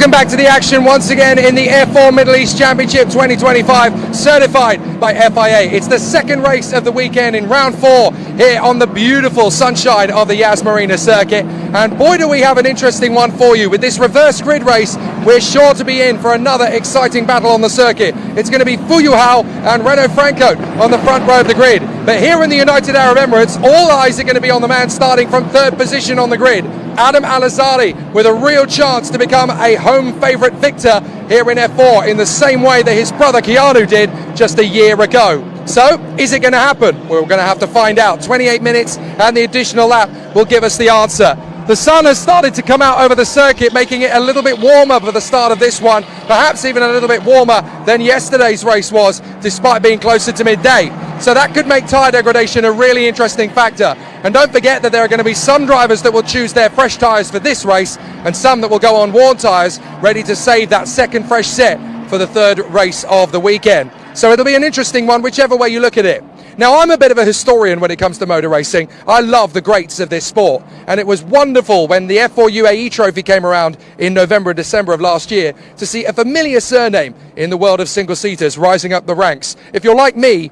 Welcome back to the action once again in the F4 Middle East Championship 2025, certified by FIA. It's the second race of the weekend in round 4 here on the beautiful sunshine of the Yas Marina circuit. And boy, do we have an interesting one for you. With this reverse grid race, we're sure to be in for another exciting battle on the circuit. It's going to be Fuyuhao and Renault Franco on the front row of the grid. But here in the United Arab Emirates, all eyes are going to be on the man starting from third position on the grid, Adam Al-Azari, with a real chance to become a home favourite victor here in F4 in the same way that his brother Keanu did just a year ago. So, is it going to happen? We're going to have to find out. 28 minutes and the additional lap will give us the answer. The sun has started to come out over the circuit, making it a little bit warmer for the start of this one, perhaps even a little bit warmer than yesterday's race was, despite being closer to midday. So that could make tyre degradation a really interesting factor. And don't forget that there are going to be some drivers that will choose their fresh tyres for this race, and some that will go on worn tyres, ready to save that second fresh set for the third race of the weekend. So it'll be an interesting one, whichever way you look at it. Now, I'm a bit of a historian when it comes to motor racing. I love the greats of this sport, and it was wonderful when the F4 UAE trophy came around in November and December of last year to see a familiar surname in the world of single-seaters rising up the ranks. If you're like me,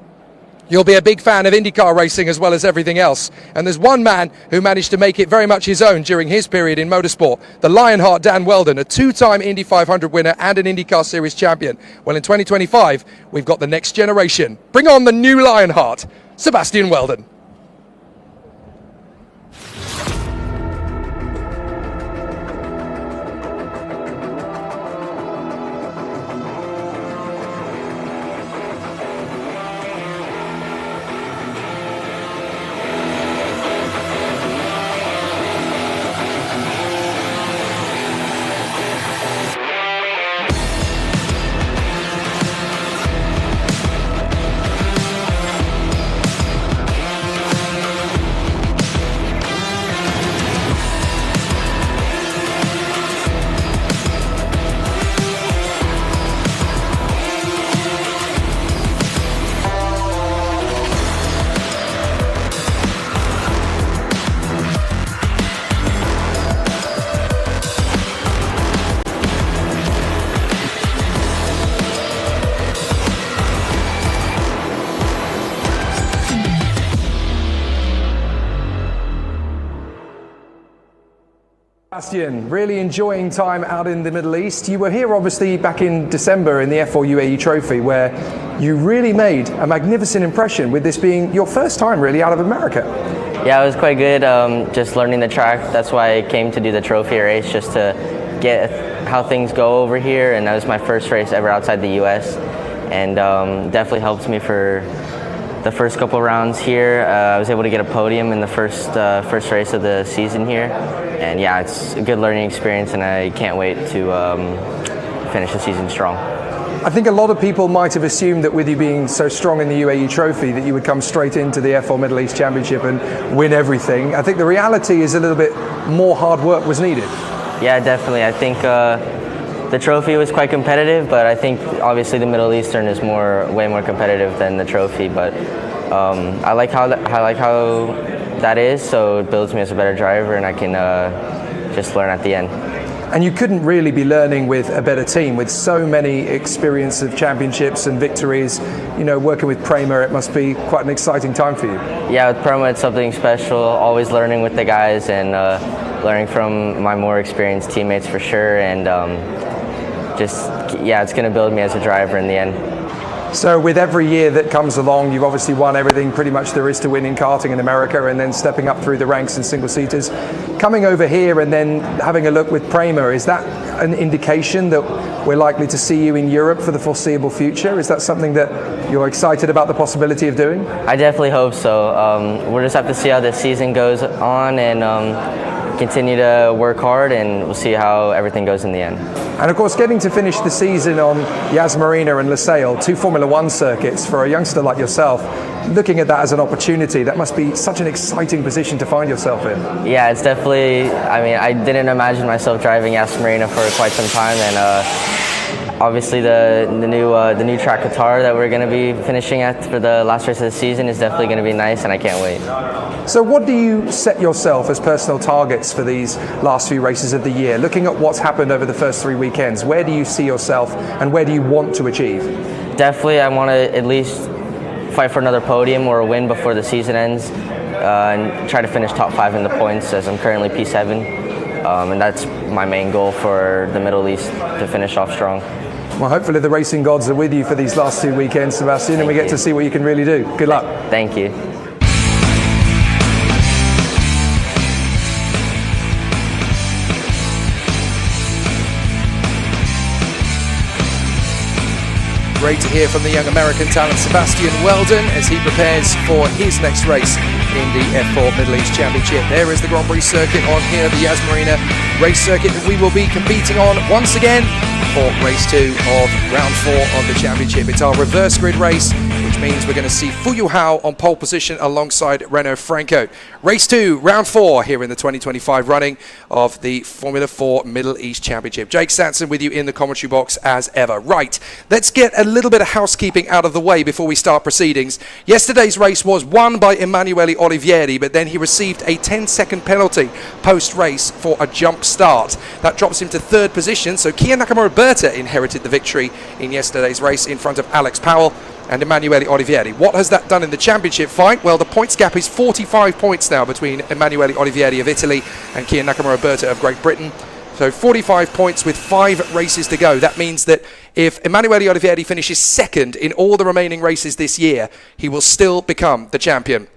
you'll be a big fan of IndyCar racing as well as everything else. And there's one man who managed to make it very much his own during his period in motorsport, the Lionheart Dan Weldon, a two-time Indy 500 winner and an IndyCar Series champion. Well, in 2025, we've got the next generation. Bring on the new Lionheart, Sebastian Weldon. Sebastian, really enjoying time out in the Middle East. You were here obviously back in December in the F4 UAE Trophy, where you really made a magnificent impression, with this being your first time really out of America. Yeah, it was quite good, just learning the track. That's why I came to do the trophy race, just to get how things go over here, and that was my first race ever outside the US, and definitely helped me for the first couple rounds here. I was able to get a podium in the first race of the season here, and yeah, it's a good learning experience, and I can't wait to finish the season strong. I think a lot of people might have assumed that with you being so strong in the UAE Trophy that you would come straight into the F4 Middle East Championship and win everything. I think the reality is a little bit more hard work was needed. Yeah, definitely. I think the trophy was quite competitive, but I think obviously the Middle Eastern is way more competitive than the trophy. But I like how that is, so it builds me as a better driver, and I can just learn at the end. And you couldn't really be learning with a better team, with so many experience of championships and victories. You know, working with Prema, it must be quite an exciting time for you. Yeah, with Prema, it's something special. Always learning with the guys and learning from my more experienced teammates for sure, and it's going to build me as a driver in the end. So with every year that comes along, you've obviously won everything pretty much there is to win in karting in America, and then stepping up through the ranks in single-seaters. Coming over here and then having a look with Prema, is that an indication that we're likely to see you in Europe for the foreseeable future? Is that something that you're excited about the possibility of doing? I definitely hope so. We'll just have to see how this season goes on, and continue to work hard, and we'll see how everything goes in the end. And of course, getting to finish the season on Yas Marina and Losail, two Formula One circuits, for a youngster like yourself, looking at that as an opportunity, that must be such an exciting position to find yourself in. Yeah, it's definitely, I mean, I didn't imagine myself driving Yas Marina for quite some time, and Obviously, the new track Qatar that we're going to be finishing at for the last race of the season is definitely going to be nice, and I can't wait. So what do you set yourself as personal targets for these last few races of the year? Looking at what's happened over the first 3 weekends, where do you see yourself and where do you want to achieve? Definitely, I want to at least fight for another podium or a win before the season ends, and try to finish top 5 in the points, as I'm currently P7. And that's my main goal for the Middle East, to finish off strong. Well, hopefully the racing gods are with you for these last 2 weekends, Sebastian, and we get to see what you can really do. Good luck. Thank you. Great to hear from the young American talent Sebastian Weldon as he prepares for his next race in the F4 Middle East Championship. There is the Grand Prix circuit on here, the Yas Marina race circuit that we will be competing on once again for race 2 of round 4 of the championship. It's our reverse grid race, which means we're going to see Fu Yuhao on pole position alongside Renault Franco. Race 2, round 4 here in the 2025 running of the Formula 4 Middle East Championship. Jake Statson with you in the commentary box as ever. Right, let's get a little bit of housekeeping out of the way before we start proceedings. Yesterday's race was won by Emanuele Olivieri, but then he received a 10-second penalty post-race for a jump start. That drops him to 3rd position, so Kia Nakamura inherited the victory in yesterday's race in front of Alex Powell and Emanuele Olivieri. What has that done in the championship fight? Well, the points gap is 45 points now between Emanuele Olivieri of Italy and Kia Nakamura of Great Britain. So 45 points with 5 races to go. That means that if Emanuele Olivieri finishes 2nd in all the remaining races this year, he will still become the champion.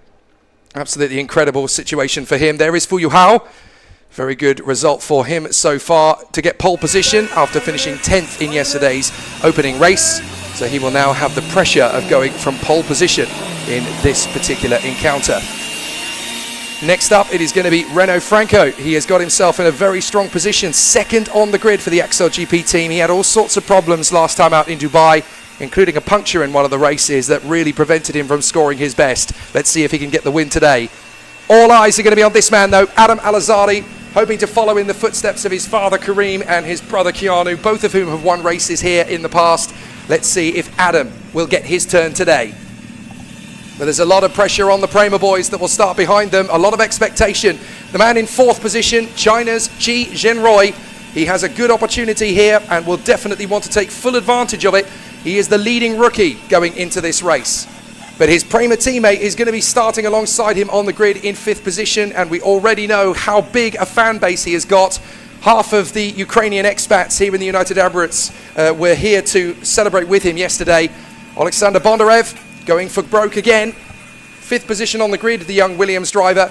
Absolutely incredible situation for him. There is Fu Yuhao. Very good result for him so far to get pole position after finishing 10th in yesterday's opening race. So he will now have the pressure of going from pole position in this particular encounter. Next up, it is going to be Renault Franco. He has got himself in a very strong position, 2nd on the grid for the XLGP team. He had all sorts of problems last time out in Dubai, including a puncture in one of the races that really prevented him from scoring his best. Let's see if he can get the win today. All eyes are going to be on this man though, Adam Al-Azadi, hoping to follow in the footsteps of his father Kareem and his brother Keanu, both of whom have won races here in the past. Let's see if Adam will get his turn today. But there's a lot of pressure on the Prema boys that will start behind them, a lot of expectation. The man in 4th position, China's Chi Zhenroi, he has a good opportunity here and will definitely want to take full advantage of it. He is the leading rookie going into this race. But his Prema teammate is going to be starting alongside him on the grid in 5th position, and we already know how big a fan base he has got. Half of the Ukrainian expats here in the United Arab Emirates were here to celebrate with him yesterday. Alexander Bondarev going for broke again. 5th position on the grid, the young Williams driver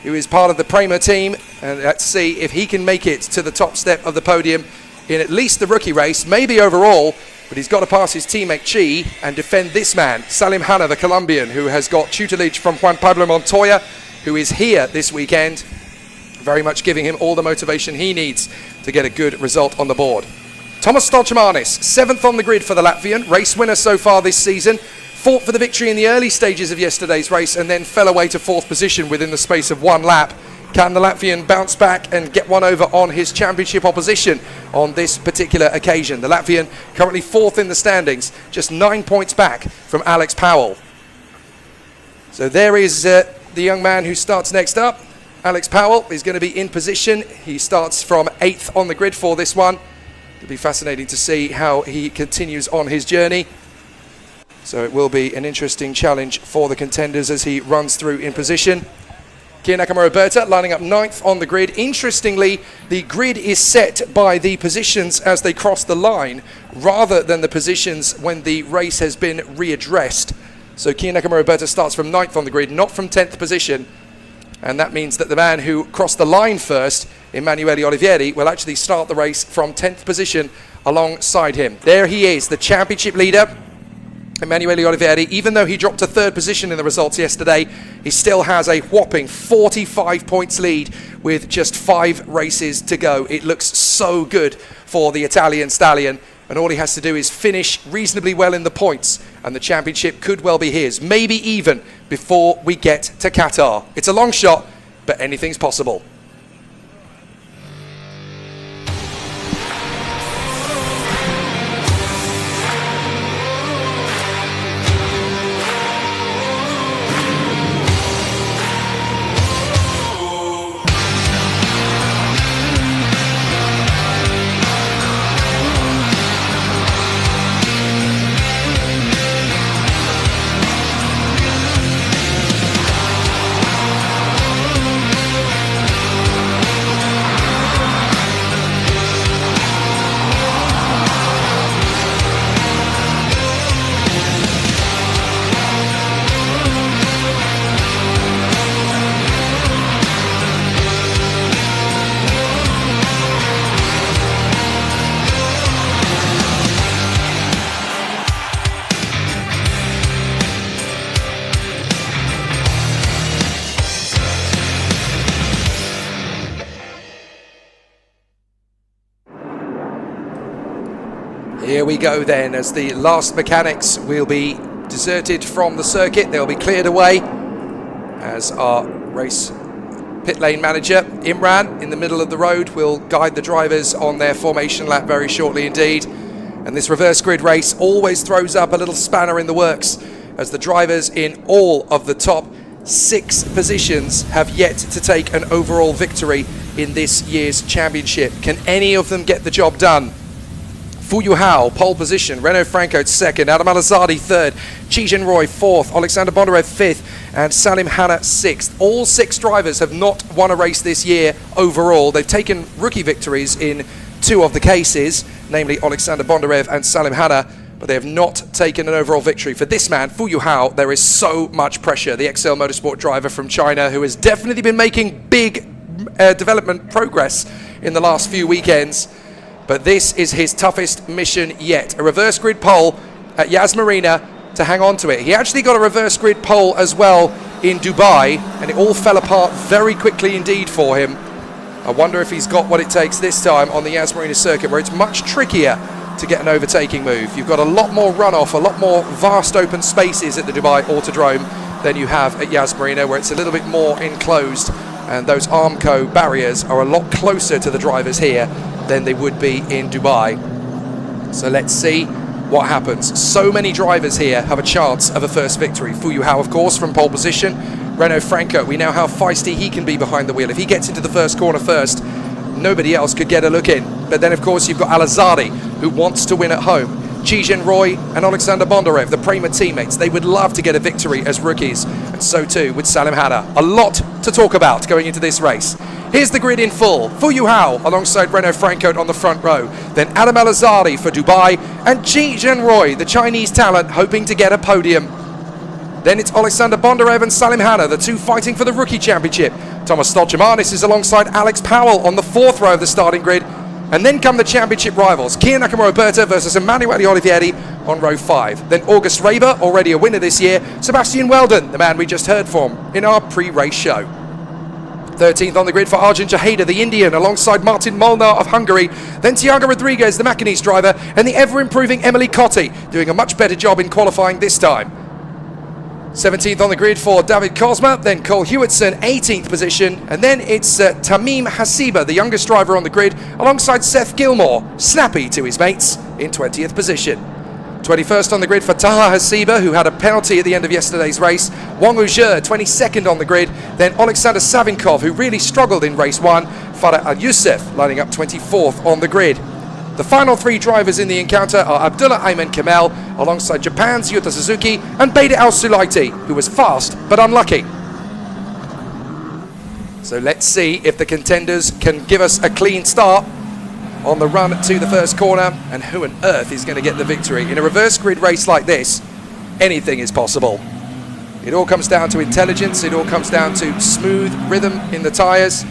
who is part of the Prema team. And let's see if he can make it to the top step of the podium in at least the rookie race, maybe overall. But he's got to pass his teammate Chi and defend this man, Salim Hanna, the Colombian, who has got tutelage from Juan Pablo Montoya, who is here this weekend, very much giving him all the motivation he needs to get a good result on the board. Thomas Stolchmanis, 7th on the grid for the Latvian, race winner so far this season, fought for the victory in the early stages of yesterday's race and then fell away to 4th position within the space of 1 lap. Can the Latvian bounce back and get one over on his championship opposition on this particular occasion? The Latvian currently 4th in the standings, just 9 points back from Alex Powell. So there is the young man who starts next up. Alex Powell is going to be in position. He starts from 8th on the grid for this one. It'll be fascinating to see how he continues on his journey. So it will be an interesting challenge for the contenders as he runs through in position. Kia Nakamura lining up 9th on the grid. Interestingly, the grid is set by the positions as they cross the line rather than the positions when the race has been readdressed. So Kia Nakamura starts from 9th on the grid, not from 10th position. And that means that the man who crossed the line first, Emanuele Olivieri, will actually start the race from 10th position alongside him. There he is, the championship leader. Emanuele Olivieri, even though he dropped to 3rd position in the results yesterday, he still has a whopping 45 points lead with just 5 races to go. It looks so good for the Italian stallion, and all he has to do is finish reasonably well in the points, and the championship could well be his, maybe even before we get to Qatar. It's a long shot, but anything's possible. Here we go then, as the last mechanics will be deserted from the circuit. They'll be cleared away as our race pit lane manager, Imran, in the middle of the road, will guide the drivers on their formation lap very shortly indeed. And this reverse grid race always throws up a little spanner in the works, as the drivers in all of the top 6 positions have yet to take an overall victory in this year's championship. Can any of them get the job done? Fu Yuhao, pole position. Renaud Franco, second. Adam Alazadi, third. Chi Jinroy, fourth. Alexander Bondarev, fifth. And Salim Hanna, sixth. All 6 drivers have not won a race this year overall. They've taken rookie victories in 2 of the cases, namely Alexander Bondarev and Salim Hanna, but they have not taken an overall victory. For this man, Fu Yuhao, there is so much pressure. The XL Motorsport driver from China, who has definitely been making big development progress in the last few weekends. But this is his toughest mission yet. A reverse grid pole at Yas Marina to hang on to it. He actually got a reverse grid pole as well in Dubai, and it all fell apart very quickly indeed for him. I wonder if he's got what it takes this time on the Yas Marina circuit, where it's much trickier to get an overtaking move. You've got a lot more runoff, a lot more vast open spaces at the Dubai Autodrome than you have at Yas Marina, where it's a little bit more enclosed, and those Armco barriers are a lot closer to the drivers here than they would be in Dubai. So let's see what happens. So many drivers here have a chance of a first victory. Fu Yuhao, of course, from pole position. Renaud Franco, we know how feisty he can be behind the wheel. If he gets into the first corner first, nobody else could get a look in. But then, of course, you've got Alazadi, who wants to win at home. Chi Jinroy and Alexander Bondarev, the Prema teammates, they would love to get a victory as rookies, and so too with Salim Hanna. A lot to talk about going into this race. Here's the grid in full. Fu Yuhao alongside Renaud Franco on the front row. Then Adam Alazadi for Dubai, and Chi Jinroy, the Chinese talent, hoping to get a podium. Then it's Alexander Bondarev and Salim Hanna, the 2 fighting for the rookie championship. Thomas Stolchemanis is alongside Alex Powell on the 4th row of the starting grid. And then come the championship rivals, Kia Nakamura-Berta versus Emanuele Olivieri on row 5. Then August Raber, already a winner this year. Sebastian Weldon, the man we just heard from in our pre-race show. 13th on the grid for Arjun Jaheda, the Indian, alongside Martin Molnar of Hungary. Then Tiago Rodriguez, the Macanese driver, and the ever-improving Emily Cotti, doing a much better job in qualifying this time. 17th on the grid for David Kozma, then Cole Hewitson, 18th position, and then it's Tamim Hasiba, the youngest driver on the grid, alongside Seth Gilmore, snappy to his mates, in 20th position. 21st on the grid for Taha Hasiba, who had a penalty at the end of yesterday's race. Wang Ujie, 22nd on the grid, then Alexander Savinkov, who really struggled in race 1, Farah Al-Youssef lining up 24th on the grid. The final 3 drivers in the encounter are Abdullah Ayman Kamel, alongside Japan's Yuta Suzuki, and Bader Al-Sulaiti, who was fast but unlucky. So let's see if the contenders can give us a clean start on the run to the first corner, and who on earth is going to get the victory. In a reverse grid race like this, anything is possible. It all comes down to intelligence, it all comes down to smooth rhythm in the tyres.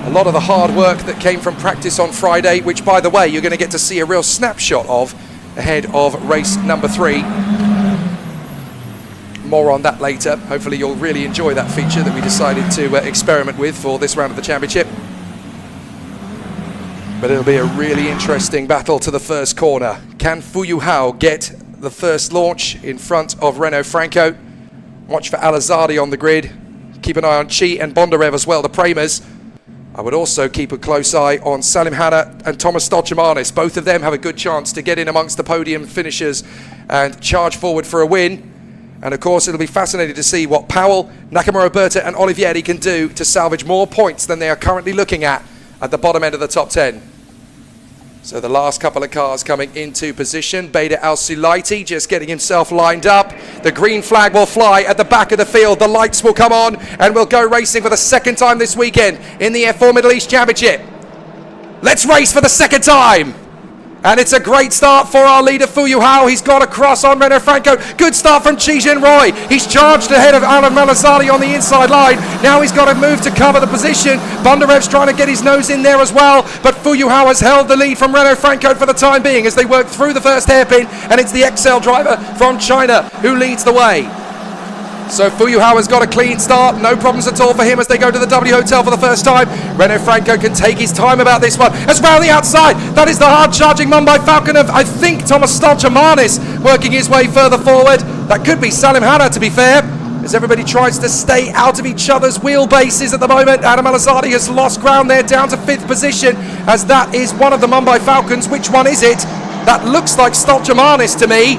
A lot of the hard work that came from practice on Friday, which, by the way, you're going to get to see a real snapshot of ahead of race number 3. More on that later. Hopefully you'll really enjoy that feature that we decided to experiment with for this round of the championship. But it'll be a really interesting battle to the first corner. Can Fu Yuhao get the first launch in front of Renaud Franco? Watch for Alazadi on the grid. Keep an eye on Chi and Bondarev as well, the Premas. I would also keep a close eye on Salim Hanna and Thomas Stolchemanis. Both of them have a good chance to get in amongst the podium finishers and charge forward for a win. And of course, it'll be fascinating to see what Powell, Nakamura-Berta and Olivieri can do to salvage more points than they are currently looking at the bottom end of the top 10. So the last couple of cars coming into position. Bader Al-Sulaiti just getting himself lined up. The green flag will fly at the back of the field. The lights will come on and we'll go racing for the second time this weekend in the F4 Middle East Championship. Let's race for the second time. And it's a great start for our leader, Fu Yuhao. He's got across on Renaud Franco. Good start from Chi Jinroy. He's charged ahead of Alan Malazali on the inside line. Now he's got to move to cover the position. Bondarev's trying to get his nose in there as well. But Fu Yuhao has held the lead from Renaud Franco for the time being as they work through the first hairpin. And it's the XL driver from China who leads the way. So Fuyuhao has got a clean start, no problems at all for him as they go to the W Hotel for the first time. Renault Franco can take his time about this one. As round the outside, that is the hard-charging Mumbai Falcon of, I think, Thomas Stolchamanis working his way further forward. That could be Salim Hanna, to be fair, as everybody tries to stay out of each other's wheelbases at the moment. Adam Al-Azadi has lost ground there, down to 5th position, as that is one of the Mumbai Falcons. Which one is it? That looks like Stolchamanis to me.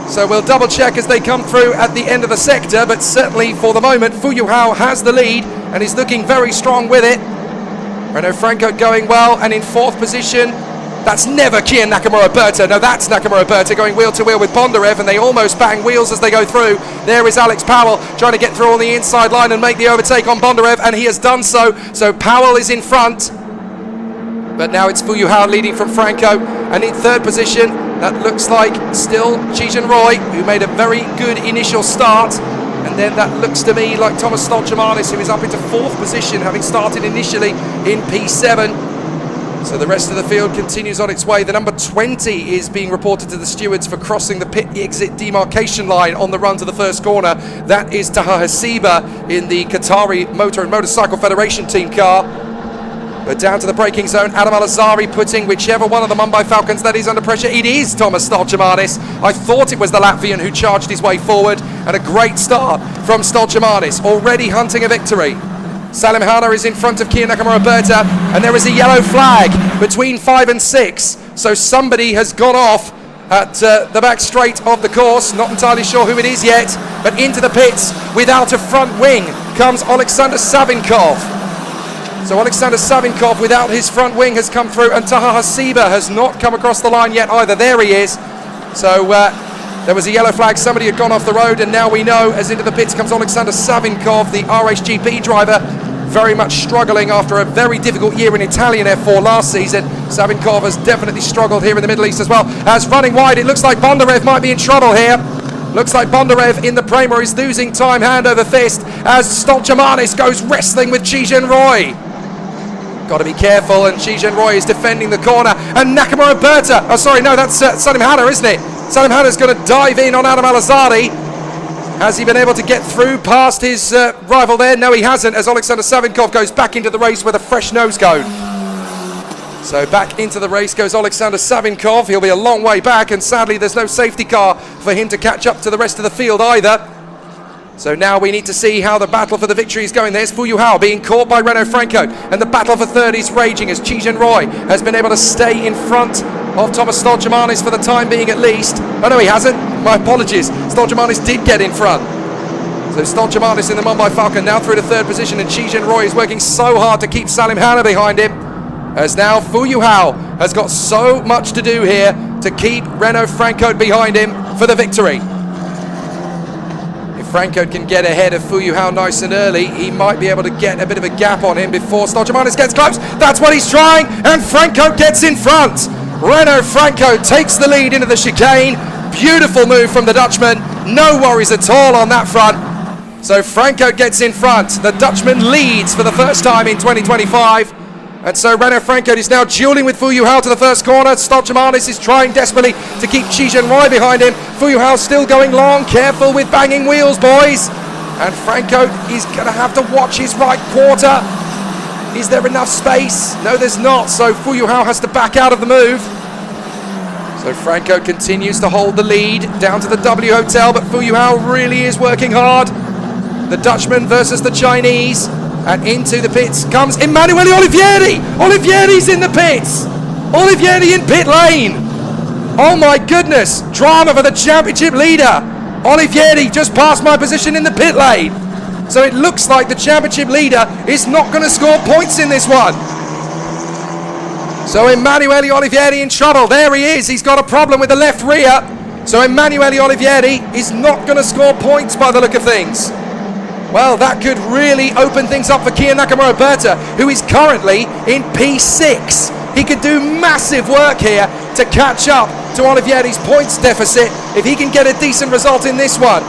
So we'll double check as they come through at the end of the sector, but certainly for the moment Fuyuhao has the lead and is looking very strong with it. Renault Franco going well, and in 4th position, that's never Kian Nakamura-Berta. No, that's Nakamura-Berta going wheel to wheel with Bondarev, and they almost bang wheels as they go through. There is Alex Powell trying to get through on the inside line and make the overtake on Bondarev, and he has done so. So Powell is in front, but now it's Fuyuhao leading from Franco, and in 3rd position, that looks like still Chijin Roy, who made a very good initial start. And then that looks to me like Thomas Stolchamanis, who is up into 4th position, having started initially in P7. So the rest of the field continues on its way. The number 20 is being reported to the stewards for crossing the pit exit demarcation line on the run to the first corner. That is Taha Hasiba in the Qatari Motor and Motorcycle Federation team car. But down to the braking zone, Adam Al-Azari putting whichever one of the Mumbai Falcons that is under pressure. It is Thomas Stolchamanis. I thought it was the Latvian who charged his way forward, and a great start from Stolchamanis, already hunting a victory. Salim Hanna is in front of Kian Nakamura-Berta, and there is a yellow flag between 5 and 6. So somebody has gone off at the back straight of the course. Not entirely sure who it is yet, but into the pits without a front wing comes Alexander Savinkov. So Alexander Savinkov, without his front wing, has come through, and Taha Hasiba has not come across the line yet either. There he is. So there was a yellow flag. Somebody had gone off the road, and now we know, as into the pits comes Alexander Savinkov, the RHGP driver, very much struggling after a very difficult year in Italian F4 last season. Savinkov has definitely struggled here in the Middle East as well. As running wide, it looks like Bondarev might be in trouble here. Looks like Bondarev in the Prema is losing time hand over fist as Stolchamanis goes wrestling with Chijin Roy. Got to be careful, and Chijin Roy is defending the corner, and Nakamura-Berta, oh sorry, no, that's Salim Hanna, isn't it? Salim Hanna's going to dive in on Adam Al-Azadi. Has he been able to get through past his rival there? No, he hasn't, as Alexander Savinkov goes back into the race with a fresh nose cone. So back into the race goes Alexander Savinkov. He'll be a long way back, and sadly there's no safety car for him to catch up to the rest of the field either. So now we need to see how the battle for the victory is going. There's Fuyuhao being caught by Renault Franco, and the battle for 3rd is raging as Chijin Roy has been able to stay in front of Thomas Stolchamanis for the time being at least. Oh no, he hasn't. My apologies. Stolchamanis did get in front. So Stolchamanis in the Mumbai Falcon now through to 3rd position, and Chijin Roy is working so hard to keep Salim Hanna behind him, as now Fuyuhao has got so much to do here to keep Renault Franco behind him for the victory. Franco can get ahead of Fuyuhao nice and early, he might be able to get a bit of a gap on him before Stolchamanis gets close. That's what he's trying, and Franco gets in front. Renault Franco takes the lead into the chicane. Beautiful move from the Dutchman. No worries at all on that front. So Franco gets in front. The Dutchman leads for the first time in 2025. And so Renault Franco is now dueling with Fuyuhao to the first corner. Stolchamanis is trying desperately to keep Chijin Roy behind him. Fuyuhao still going long. Careful with banging wheels, boys. And Franco is going to have to watch his right quarter. Is there enough space? No, there's not. So Fuyuhao has to back out of the move. So Franco continues to hold the lead down to the W Hotel, but Fuyuhao really is working hard. The Dutchman versus the Chinese. And into the pits comes Emanuele Olivieri. Olivieri's in the pits. Olivieri in pit lane. Oh my goodness. Drama for the championship leader. Olivieri just passed my position in the pit lane. So it looks like the championship leader is not going to score points in this one. So Emanuele Olivieri in trouble. There he is. He's got a problem with the left rear. So Emanuele Olivieri is not going to score points by the look of things. Well, that could really open things up for Kian Nakamura-Berta, who is currently in P6. He could do massive work here to catch up to Olivieri's points deficit if he can get a decent result in this one.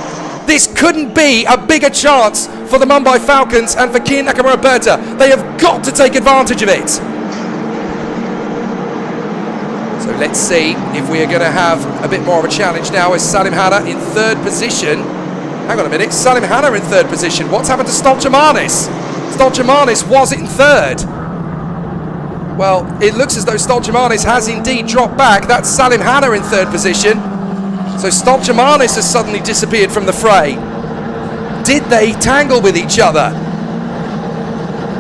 This couldn't be a bigger chance for the Mumbai Falcons and for Kian Nakamura-Berta. They have got to take advantage of it. So let's see if we are going to have a bit more of a challenge now as Salim Hanna in 3rd position Hang on a minute, Salim Hanna in third position. What's happened to Stoltjemanis? Stoltjemanis was in third. Well, it looks as though Stoltjemanis has indeed dropped back. That's Salim Hanna in third position. So Stoltjemanis has suddenly disappeared from the fray. Did they tangle with each other?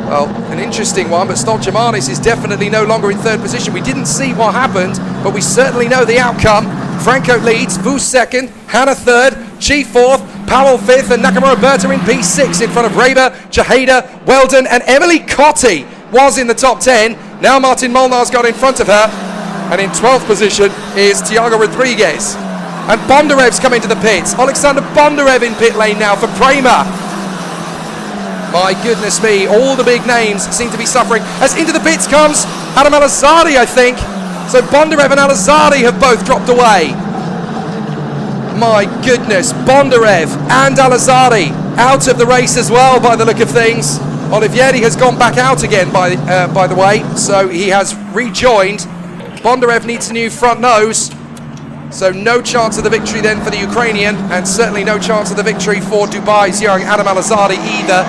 Well, an interesting one, but Stoltjemanis is definitely no longer in third position. We didn't see what happened, but we certainly know the outcome. Franco leads, Vu second, Hanna third, Chi fourth, Powell fifth, and Nakamura Berta in P6 in front of Raber, Jaheda, Weldon, and Emily Cotti was in the top 10. Now Martin Molnar's got in front of her, and in 12th position is Tiago Rodriguez. And Bondarev's come into the pits. Alexander Bondarev in pit lane now for Prema. My goodness me, all the big names seem to be suffering. As into the pits comes Adam Alazadi, I think. So Bondarev and Alazadi have both dropped away. My goodness, Bondarev and Alazadi out of the race as well by the look of things. Olivieri has gone back out again by the way, so he has rejoined. Bondarev needs a new front nose. So no chance of the victory then for the Ukrainian, and certainly no chance of the victory for Dubai's young Adam Alazadi either.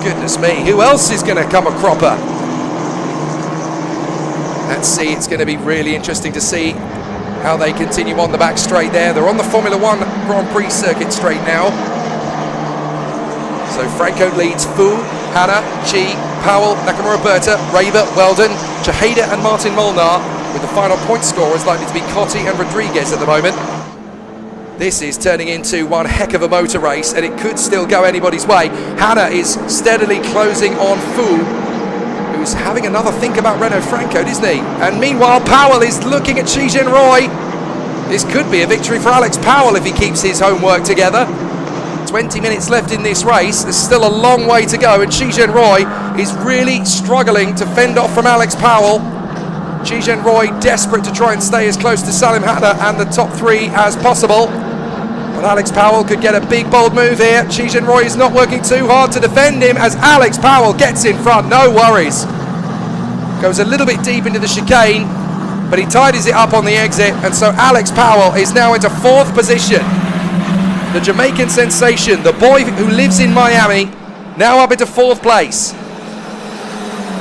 Goodness me, who else is going to come a cropper? Let's see, it's going to be really interesting to see how they continue on the back straight there. They're on the Formula One Grand Prix circuit straight now. So Franco leads Fu, Hanna, Chi, Powell, Nakamura Berta, Raber, Weldon, Jaheda and Martin Molnar, with the final point scorers likely to be Cotti and Rodriguez at the moment. This is turning into one heck of a motor race, and it could still go anybody's way. Hanna is steadily closing on Fu, who's having another think about Renault Franco, isn't he? And meanwhile, Powell is looking at Chi Roy. This could be a victory for Alex Powell if he keeps his homework together. 20 minutes left in this race. There's still a long way to go, and Chi Roy is really struggling to fend off from Alex Powell. Chi Roy desperate to try and stay as close to Salim Hanna and the top three as possible. But Alex Powell could get a big bold move here. Chi Roy is not working too hard to defend him as Alex Powell gets in front, no worries. Goes a little bit deep into the chicane, but he tidies it up on the exit, and so Alex Powell is now into fourth position. The Jamaican sensation, the boy who lives in Miami, now up into fourth place.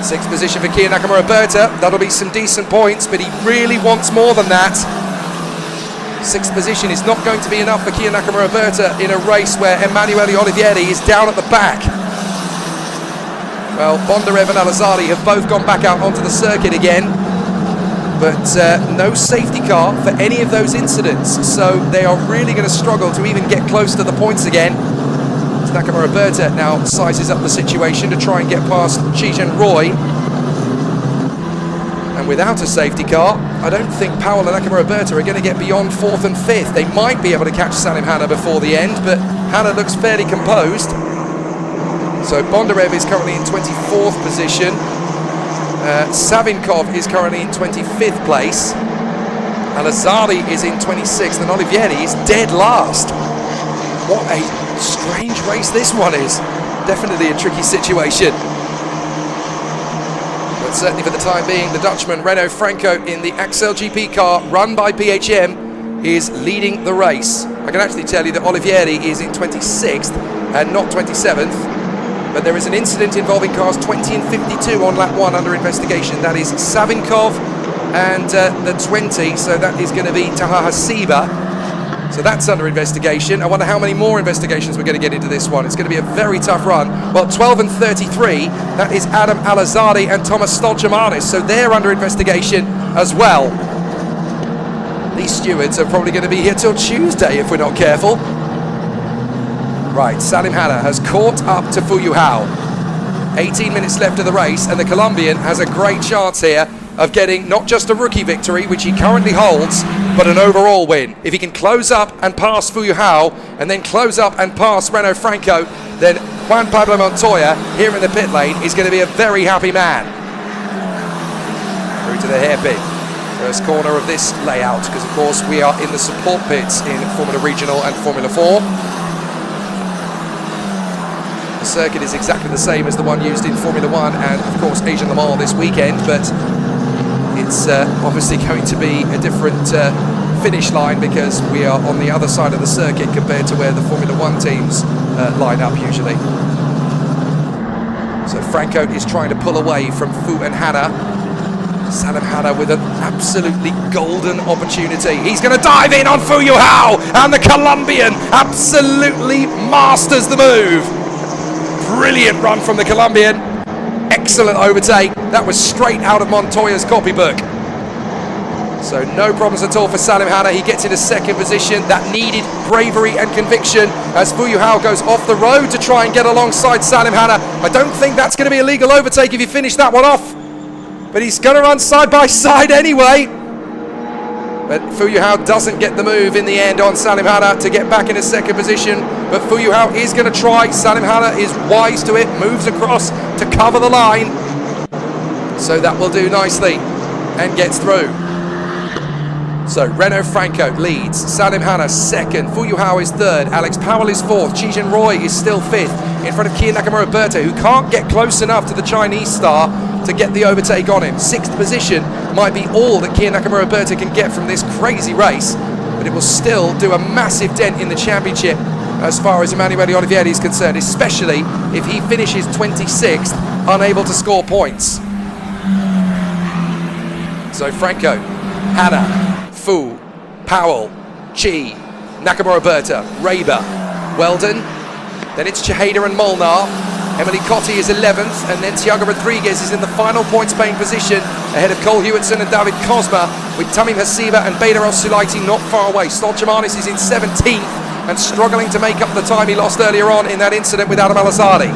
Sixth position for Kia Nakamura Berta. That'll be some decent points, but he really wants more than that. Sixth position is not going to be enough for Kia Nakamura Berta in a race where Emanuele Olivieri is down at the back. Well, Bondarev and Alazadi have both gone back out onto the circuit again, but no safety car for any of those incidents, so they are really going to struggle to even get close to the points again. Nakamura Berta now sizes up the situation to try and get past Chi Roy. And without a safety car, I don't think Powell and Nakamura Berta are going to get beyond fourth and fifth. They might be able to catch Salim Hanna before the end, but Hanna looks fairly composed. So Bondarev is currently in 24th position. Savinkov is currently in 25th place. Alazadi is in 26th, and Olivieri is dead last. What a strange race this one is. Definitely a tricky situation. But certainly for the time being, the Dutchman Renault Franco in the Axel GP car run by PHM is leading the race. I can actually tell you that Olivieri is in 26th and not 27th. But there is an incident involving cars 20 and 52 on lap 1 under investigation. That is Savinkov and the 20, so that is going to be Taha Hasiba. So that's under investigation. I wonder how many more investigations we're going to get into this one. It's going to be a very tough run. Well, 12 and 33, that is Adam Alazadi and Thomas Stoltjemanis, so they're under investigation as well. These stewards are probably going to be here till Tuesday if we're not careful. Right, Salim Hanna has caught up to Fu Hao. 18 minutes left of the race, and the Colombian has a great chance here of getting not just a rookie victory, which he currently holds, but an overall win. If he can close up and pass Fu Hao, and then close up and pass Renault Franco, then Juan Pablo Montoya, here in the pit lane, is going to be a very happy man. Through to the hairpin. First corner of this layout, because of course we are in the support pits in Formula Regional and Formula 4. The circuit is exactly the same as the one used in Formula 1 and of course Asian Le Mans this weekend, but it's obviously going to be a different finish line because we are on the other side of the circuit compared to where the Formula One teams line up usually. So Franco is trying to pull away from Fu and Hanna. Salim Hanna with an absolutely golden opportunity. He's going to dive in on Fu Yuhao, and the Colombian absolutely masters the move. Brilliant run from the Colombian. Excellent overtake. That was straight out of Montoya's copybook. So no problems at all for Salim Hanna. He gets into second position. That needed bravery and conviction as Fu Yuhao goes off the road to try and get alongside Salim Hanna. I don't think that's going to be a legal overtake if you finish that one off. But he's going to run side by side anyway. But Fu Yuhao doesn't get the move in the end on Salim Hanna to get back into second position. But Fu Yuhao is going to try. Salim Hanna is wise to it, moves across to cover the line. So that will do nicely and gets through. So Renault Franco leads, Salim Hanna second, Fu Yuhao is third, Alex Powell is fourth, Chi Zhenrui is still fifth, in front of Kia Nakamura Berta, who can't get close enough to the Chinese star to get the overtake on him. Sixth position might be all that Kia Nakamura Berta can get from this crazy race, but it will still do a massive dent in the championship as far as Emanuele Olivieri is concerned, especially if he finishes 26th, unable to score points. So Franco, Hanna, Fu, Powell, Chi, Nakamura Berta, Raber, Weldon, then it's Chiheda and Molnar. Emily Cotti is 11th, and then Thiago Rodriguez is in the final points paying position ahead of Cole Hewitson and David Cosma, with Tamim Hasiba and Bader El Sulaiti not far away. Stolchamanis is in 17th and struggling to make up the time he lost earlier on in that incident with Adam Al-Azadi.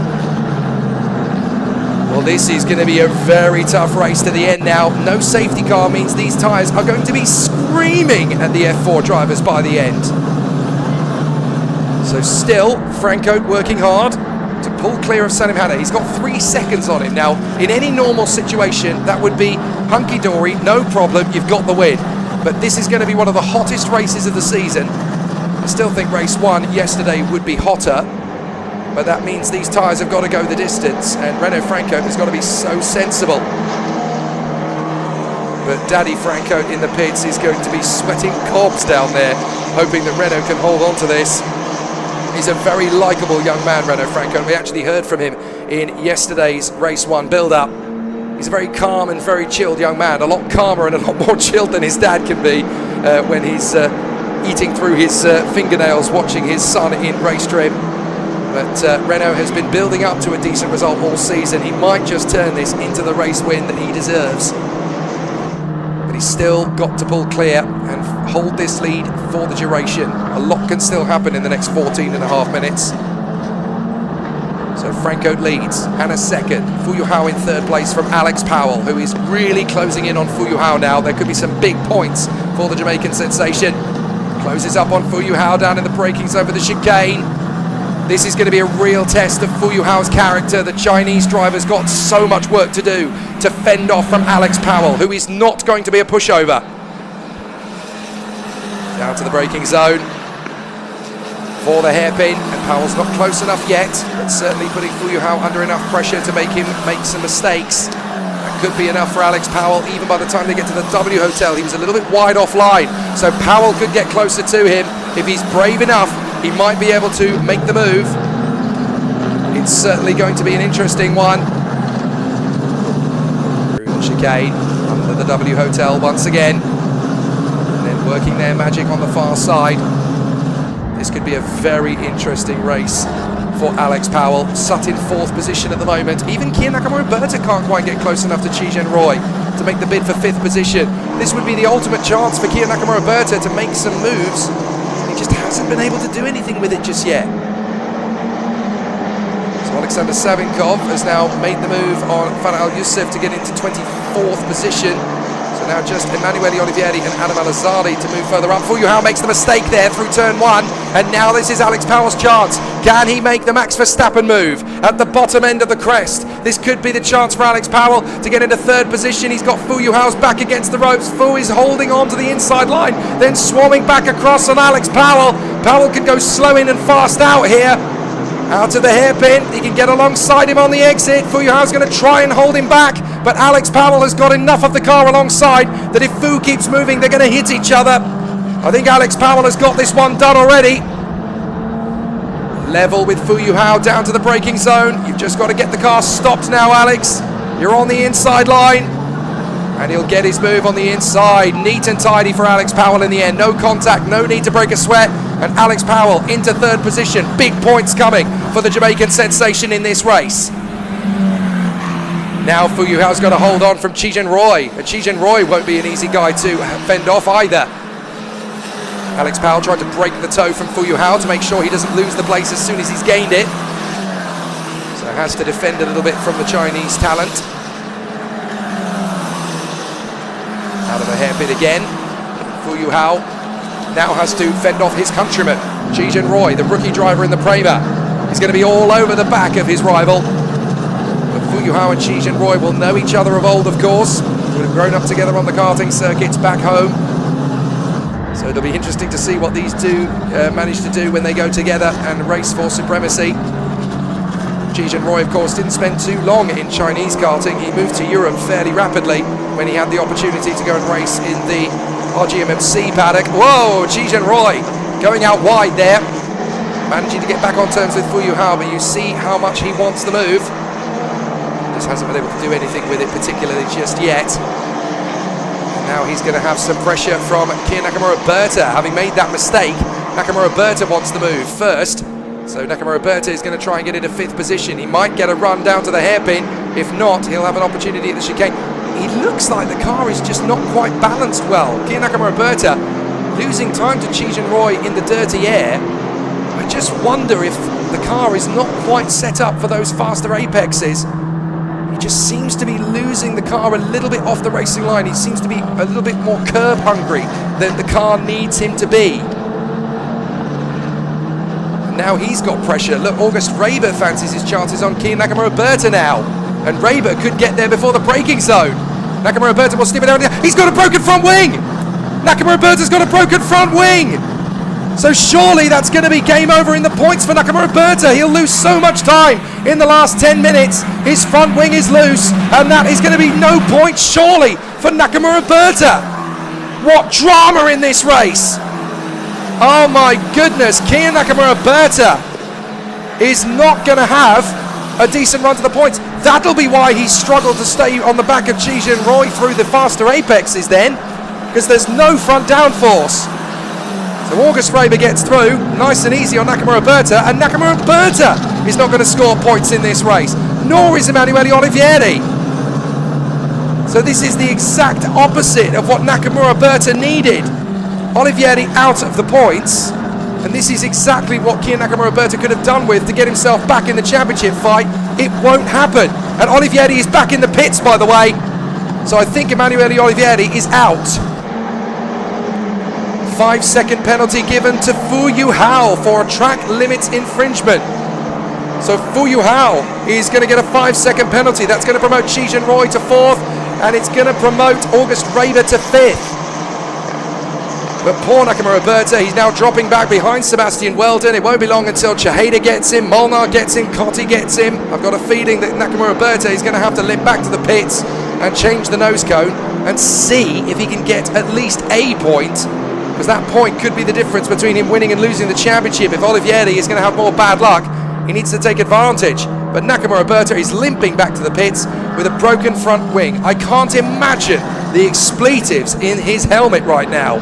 Well, this is going to be a very tough race to the end now. No safety car means these tyres are going to be screaming at the F4 drivers by the end. So still, Franco working hard to pull clear of Salim Hanna. He's got 3 seconds on him. Now, in any normal situation, that would be hunky-dory, no problem, you've got the win. But this is going to be one of the hottest races of the season. I still think race 1 yesterday would be hotter. But that means these tyres have got to go the distance, and Renault Franco has got to be so sensible. But Daddy Franco in the pits is going to be sweating cobs down there, hoping that Renault can hold on to this. He's a very likeable young man, Renault Franco, and we actually heard from him in yesterday's race 1 build-up. He's a very calm and very chilled young man, a lot calmer and a lot more chilled than his dad can be when he's eating through his fingernails watching his son in race trim. But Renault has been building up to a decent result all season. He might just turn this into the race win that he deserves. But he's still got to pull clear and hold this lead for the duration. A lot can still happen in the next 14 and a half minutes. So Franco leads, Hanna second, Fu Yuhao in third place from Alex Powell, who is really closing in on Fu Yuhao now. There could be some big points for the Jamaican sensation. Closes up on Fu Yuhao down in the breakings over the chicane. This is going to be a real test of Fu Yuhao's character. The Chinese driver's got so much work to do to fend off from Alex Powell, who is not going to be a pushover. Down to the braking zone for the hairpin, and Powell's not close enough yet, but certainly putting Fu Yuhao under enough pressure to make him make some mistakes. That could be enough for Alex Powell. Even by the time they get to the W Hotel, he was a little bit wide offline, so Powell could get closer to him if he's brave enough. He might be able to make the move. It's certainly going to be an interesting one. Through the chicane, under the W Hotel once again. And then working their magic on the far side. This could be a very interesting race for Alex Powell. Sutton 4th position at the moment. Even Kia Nakamura Berta can't quite get close enough to Chi Zhenrui to make the bid for 5th position. This would be the ultimate chance for Kia Nakamura Berta to make some moves. He just hasn't been able to do anything with it just yet. So Alexander Savinkov has now made the move on Farah Al-Youssef to get into 24th position. So now just Emanuele Olivieri and Adam Al-Azadi to move further up. Fu Yuhao makes the mistake there through turn 1, and now this is Alex Powell's chance. Can he make the Max Verstappen move at the bottom end of the crest? This could be the chance for Alex Powell to get into 3rd position. He's got Fu Yuhao's back against the ropes. Fu is holding on to the inside line, then swarming back across on Alex Powell. Powell can go slow in and fast out here. Out to the hairpin, he can get alongside him on the exit. Fu Yuhao's going to try and hold him back, but Alex Powell has got enough of the car alongside that if Fu keeps moving, they're going to hit each other. I think Alex Powell has got this one done already. Level with Fu Yuhao down to the braking zone. You've just got to get the car stopped now, Alex. You're on the inside line. And he'll get his move on the inside. Neat and tidy for Alex Powell in the end. No contact, no need to break a sweat. And Alex Powell into third position. Big points coming for the Jamaican sensation in this race. Now Fu Yuhao's got to hold on from Chi Jin Roy. And Chi Jin Roy won't be an easy guy to fend off either. Alex Powell tried to break the toe from Fu Yuhao to make sure he doesn't lose the place as soon as he's gained it. So has to defend a little bit from the Chinese talent. Out of the hairpin again. Fu Yuhao now has to fend off his countryman, Chi Jin Roy, the rookie driver in the Prema. He's going to be all over the back of his rival. But Fu Yuhao and Chi Jin Roy will know each other of old, of course. Would have grown up together on the karting circuits back home. So it'll be interesting to see what these two manage to do when they go together and race for supremacy. Chi Jin Roy, of course, didn't spend too long in Chinese karting. He moved to Europe fairly rapidly when he had the opportunity to go and race in the RGMMC paddock. Whoa, Chi Jin Roy going out wide there, managing to get back on terms with Fu Yuhao, but you see how much he wants the move. Just hasn't been able to do anything with it particularly just yet. Now he's going to have some pressure from Kia Nakamura Berta. Having made that mistake, Nakamura Berta wants the move first. So Nakamura Berta is going to try and get into fifth position. He might get a run down to the hairpin. If not, he'll have an opportunity at the chicane. It looks like the car is just not quite balanced well. Kia Nakamura Berta losing time to Chi Jin Roy in the dirty air. I just wonder if the car is not quite set up for those faster apexes. He just seems to be losing the car a little bit off the racing line. He seems to be a little bit more curb hungry than the car needs him to be. Now he's got pressure. Look, August Raber fancies his chances on Kia Nakamura Berta now. And Raber could get there before the braking zone. Nakamura Berta will snip it down. He's got a broken front wing! Nakamura Berta's got a broken front wing! So surely that's going to be game over in the points for Nakamura Berta. He'll lose so much time in the last 10 minutes. His front wing is loose, and that is going to be no points surely for Nakamura Berta. What drama in this race! Oh my goodness, Kia Nakamura Berta is not going to have a decent run to the points. That'll be why he struggled to stay on the back of Chi Jin Roy through the faster apexes then, because there's no front downforce. So August Raber gets through, nice and easy on Nakamura Berta, and Nakamura Berta is not going to score points in this race, nor is Emanuele Olivieri. So this is the exact opposite of what Nakamura Berta needed. Olivieri out of the points, and this is exactly what Kia Nakamura Berta could have done with to get himself back in the championship fight. It won't happen, and Olivieri is back in the pits, by the way, so I think Emanuele Olivieri is out. 5-second penalty given to Fu Yuhao for a track limits infringement. So Fu Yuhao is going to get a 5-second penalty. That's going to promote Chi Jin Roy to 4th, and it's going to promote August Raber to 5th. But poor Nakamura Berta, he's now dropping back behind Sebastian Weldon. It won't be long until Chaheda gets him, Molnar gets him, Cotti gets him. I've got a feeling that Nakamura Berta is going to have to limp back to the pits and change the nose cone and see if he can get at least a point, because that point could be the difference between him winning and losing the championship. If Olivieri is going to have more bad luck, he needs to take advantage. But Nakamura Berta is limping back to the pits with a broken front wing. I can't imagine the expletives in his helmet right now.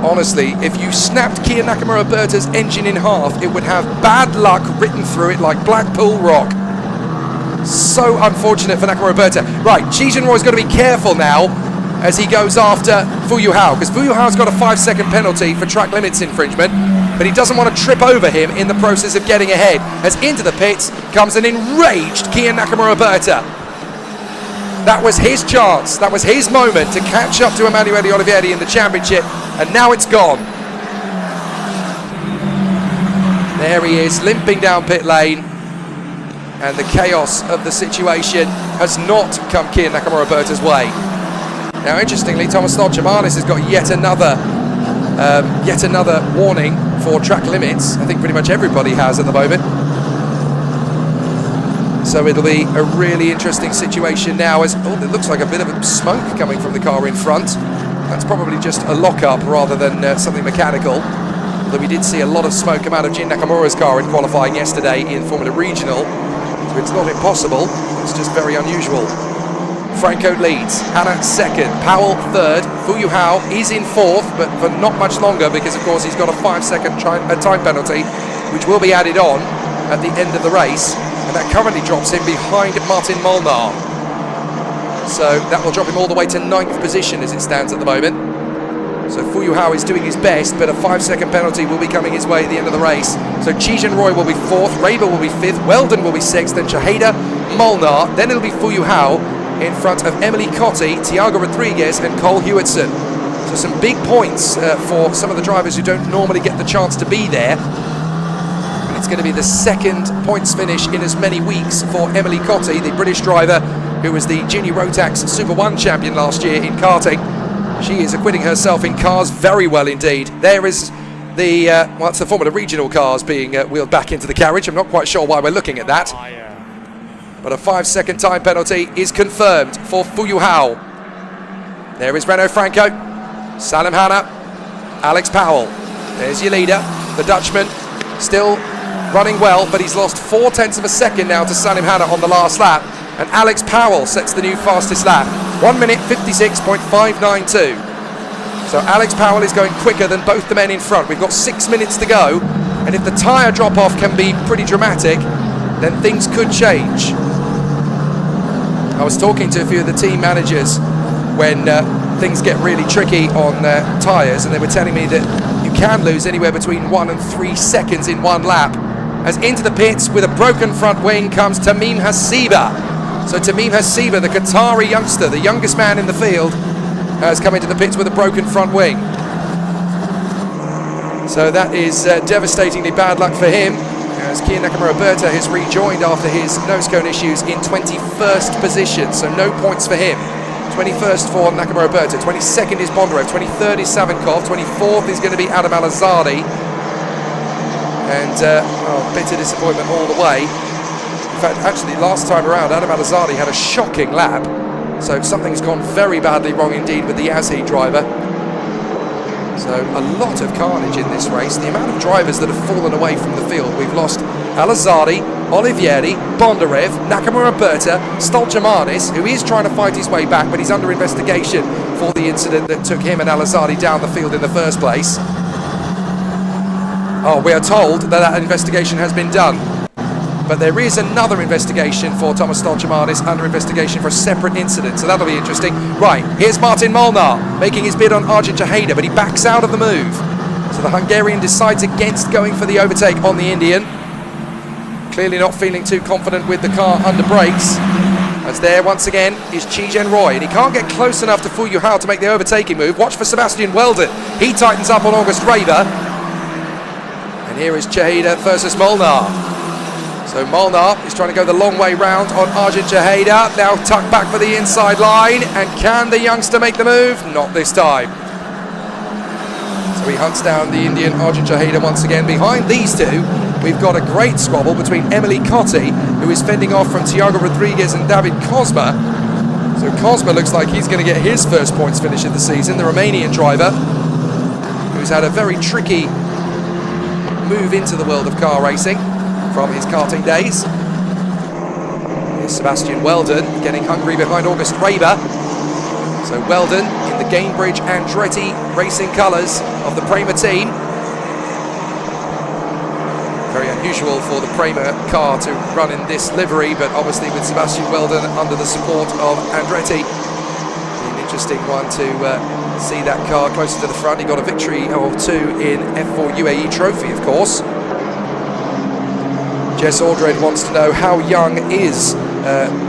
Honestly, if you snapped Kia Nakamura Berta's engine in half, it would have bad luck written through it like Blackpool Rock. So unfortunate for Nakamura Berta. Right, Chi Jin Roy's got to be careful now as he goes after Fu Yuhao, because Fu Yuhao's got a 5-second penalty for track limits infringement, but he doesn't want to trip over him in the process of getting ahead, as into the pits comes an enraged Kia Nakamura Berta. That was his chance, that was his moment to catch up to Emanuele Olivieri in the championship, and now it's gone. There he is, limping down pit lane, and the chaos of the situation has not come Kia Nakamura Berta's way. Now, interestingly, Thomas Notchamanis has got yet another warning for track limits. I think pretty much everybody has at the moment. So it'll be a really interesting situation now as, oh, it looks like a bit of smoke coming from the car in front. That's probably just a lock-up rather than something mechanical. Although we did see a lot of smoke come out of Jin Nakamura's car in qualifying yesterday in Formula Regional. So it's not impossible, it's just very unusual. Franco leads, Hanna second, Powell third, Fuyu Hao is in fourth, but for not much longer because of course he's got a 5-second time penalty, which will be added on at the end of the race, and that currently drops him behind Martin Molnar. So that will drop him all the way to 9th position as it stands at the moment. So Fuyu Hao is doing his best, but a 5-second penalty will be coming his way at the end of the race. So Chi Roy will be 4th, Raber will be 5th, Weldon will be 6th, then Chaheda, Molnar, then it'll be Fuyu Hao in front of Emily Cotti, Tiago Rodriguez and Cole Hewitson. So some big points for some of the drivers who don't normally get the chance to be there. And it's going to be the second points finish in as many weeks for Emily Cotti, the British driver who was the Junior Rotax Super 1 champion last year in karting. She is acquitting herself in cars very well indeed. There is the, well, it's the Formula Regional cars being wheeled back into the carriage. I'm not quite sure why we're looking at that. But a 5-second time penalty is confirmed for Fuyu Hao. There is Renault Franco, Salim Hanna, Alex Powell. There's your leader, the Dutchman, still running well, but he's lost 0.4 of a second now to Salim Hanna on the last lap. And Alex Powell sets the new fastest lap, 1 minute 56.592. So Alex Powell is going quicker than both the men in front. We've got 6 minutes to go, and if the tyre drop-off can be pretty dramatic, then things could change. I was talking to a few of the team managers when things get really tricky on tyres, and they were telling me that you can lose anywhere between 1 and 3 seconds in one lap. As into the pits with a broken front wing comes Tamim Hasiba. So Tamim Hasiba, the Qatari youngster, the youngest man in the field, has come into the pits with a broken front wing. So that is devastatingly bad luck for him, as Kiya Nakamura Berta has rejoined after his nose cone issues in 21st position, so no points for him. 21st for Nakamura Berta, 22nd is Bondarev, 23rd is Savinkov, 24th is going to be Adam Al-Azadi. And well, bitter disappointment all the way. In fact, actually last time around Adam Al-Azadi had a shocking lap, so something's gone very badly wrong indeed with the Yazhi driver. So a lot of carnage in this race. The amount of drivers that have fallen away from the field. We've lost Al-Azadi, Olivieri, Bondarev, Nakamura Berta, Stolchamanis, who is trying to fight his way back, but he's under investigation for the incident that took him and Al-Azadi down the field in the first place. Oh, we are told that that investigation has been done. But there is another investigation for Thomas Stolchamanis, under investigation for a separate incident, so that'll be interesting. Right, here's Martin Molnar making his bid on Arjun Chaheda, but he backs out of the move. So the Hungarian decides against going for the overtake on the Indian. Clearly not feeling too confident with the car under brakes. As there once again is Chi Roy, and he can't get close enough to Fuyu Hao to make the overtaking move. Watch for Sebastian Weldon. He tightens up on August Raber. And here is Chaheda versus Molnar. So Molnar is trying to go the long way round on Arjun Chaheda, now tucked back for the inside line, and can the youngster make the move? Not this time. So he hunts down the Indian Arjun Chaheda once again. Behind these two, we've got a great squabble between Emily Cotti, who is fending off from Tiago Rodriguez and David Kozma. So Kozma looks like he's going to get his first points finish of the season, the Romanian driver, who's had a very tricky move into the world of car racing from his karting days. Here's Sebastian Weldon getting hungry behind August Raber. So Weldon in the Gainbridge Andretti racing colours of the Prema team. Very unusual for the Prema car to run in this livery, but obviously with Sebastian Weldon under the support of Andretti, an interesting one to see that car closer to the front. He got a victory or two in F4 UAE Trophy, of course. Jess Aldred wants to know how young is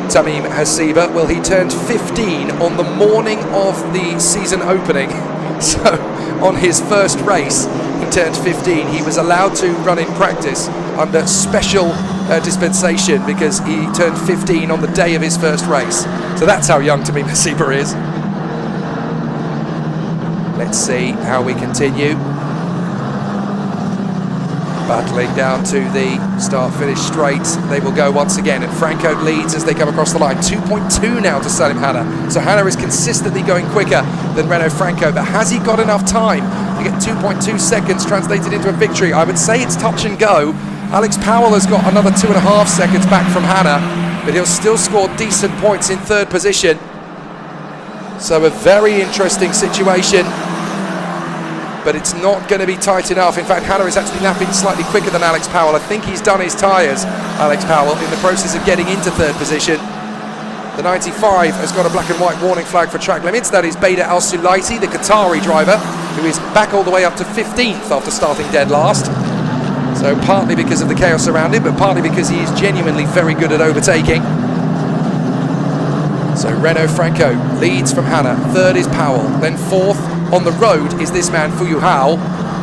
Tamim Hasiba. Well, he turned 15 on the morning of the season opening. So on his first race, he turned 15. He was allowed to run in practice under special dispensation because he turned 15 on the day of his first race. So that's how young Tamim Hasiba is. Let's see how we continue. Battling down to the start-finish straight. They will go once again, and Franco leads as they come across the line. 2.2 now to Salim Hanna. So Hanna is consistently going quicker than Renault Franco, but has he got enough time to get 2.2 seconds translated into a victory? I would say it's touch and go. Alex Powell has got another 2.5 seconds back from Hanna, but he'll still score decent points in third position. So a very interesting situation, but it's not going to be tight enough. In fact, Hanna is actually lapping slightly quicker than Alex Powell. I think he's done his tyres, Alex Powell, in the process of getting into third position. The 95 has got a black and white warning flag for track limits. That is Bader Al-Sulaiti, the Qatari driver, who is back all the way up to 15th after starting dead last. So partly because of the chaos around him, but partly because he is genuinely very good at overtaking. So Renault Franco leads from Hanna, third is Powell, then fourth on the road is this man Fu Hao,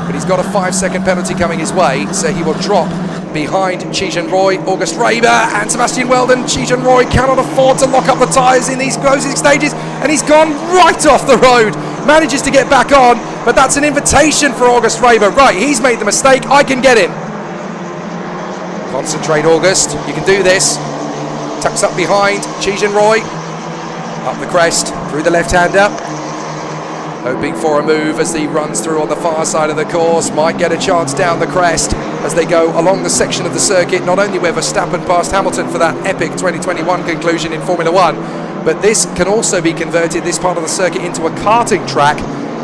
but he's got a 5-second penalty coming his way, so he will drop behind Chi Roy, August Raber and Sebastian Weldon. Chi Roy cannot afford to lock up the tyres in these closing stages, and he's gone right off the road, manages to get back on, but that's an invitation for August Raber. Right, he's made the mistake, I can get him. Concentrate, August, you can do this. Tucks up behind Chi Roy, up the crest, through the left-hander, hoping for a move as he runs through on the far side of the course. Might get a chance down the crest as they go along the section of the circuit, not only where Verstappen passed Hamilton for that epic 2021 conclusion in Formula 1, but this can also be converted, this part of the circuit, into a karting track,